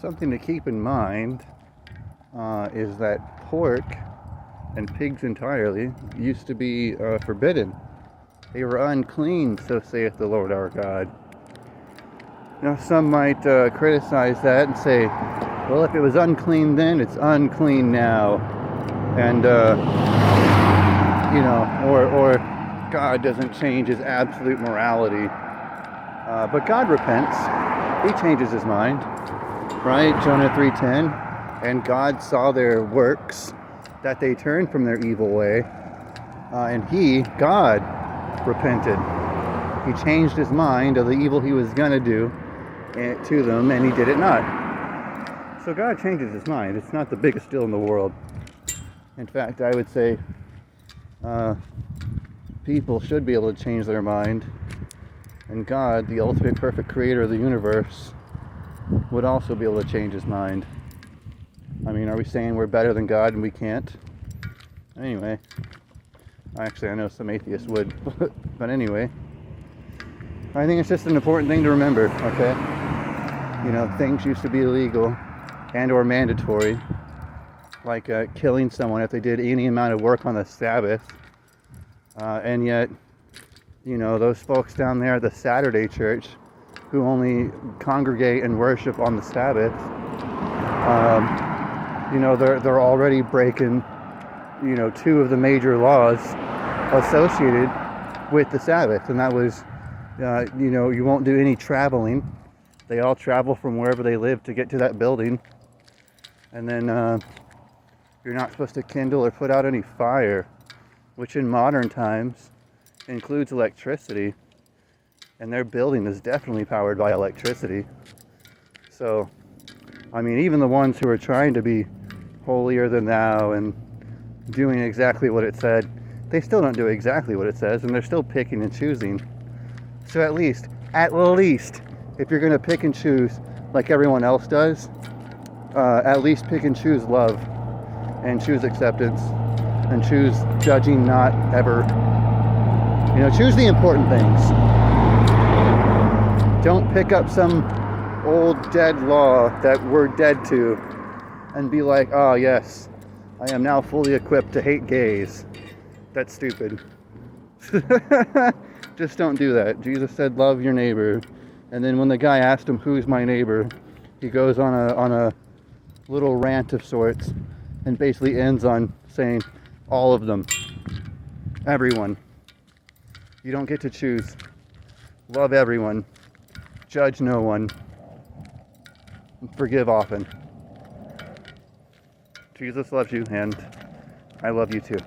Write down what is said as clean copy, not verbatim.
something to keep in mind is that pork and pigs entirely used to be forbidden. They were unclean, so saith the Lord our God. Now, some might criticize that and say, well, if it was unclean then, it's unclean now. And, or God doesn't change his absolute morality. But God repents. He changes his mind. Right? Jonah 3:10. And God saw their works, that they turned from their evil way. And God, repented. He changed his mind of the evil he was going to do to them, and he did it not. So God changes his mind. It's not the biggest deal in the world. In fact, I would say people should be able to change their mind. And God, the ultimate perfect creator of the universe, would also be able to change his mind. I mean, are we saying we're better than God and we can't? Anyway, actually, I know some atheists would, but anyway, I think it's just an important thing to remember, okay? Things used to be illegal and or mandatory, like killing someone if they did any amount of work on the Sabbath, and yet, those folks down there at the Saturday church who only congregate and worship on the Sabbath, they're already breaking, two of the major laws associated with the Sabbath, and that was, you won't do any traveling. They all travel from wherever they live to get to that building, and then you're not supposed to kindle or put out any fire, which in modern times includes electricity, and their building is definitely powered by electricity. So, I mean, even the ones who are trying to be holier than thou and doing exactly what it said, they still don't do exactly what it says, and they're still picking and choosing. So at least, if you're going to pick and choose like everyone else does, at least pick and choose love, and choose acceptance, and choose judging not ever. Choose the important things. Don't pick up some old dead law that we're dead to and be like, oh yes, I am now fully equipped to hate gays. That's stupid. Just don't do that. Jesus said, love your neighbor. And then when the guy asked him, who's my neighbor, he goes on a little rant of sorts and basically ends on saying, all of them. Everyone. You don't get to choose. Love everyone. Judge no one. Forgive often. Jesus loves you, and I love you too.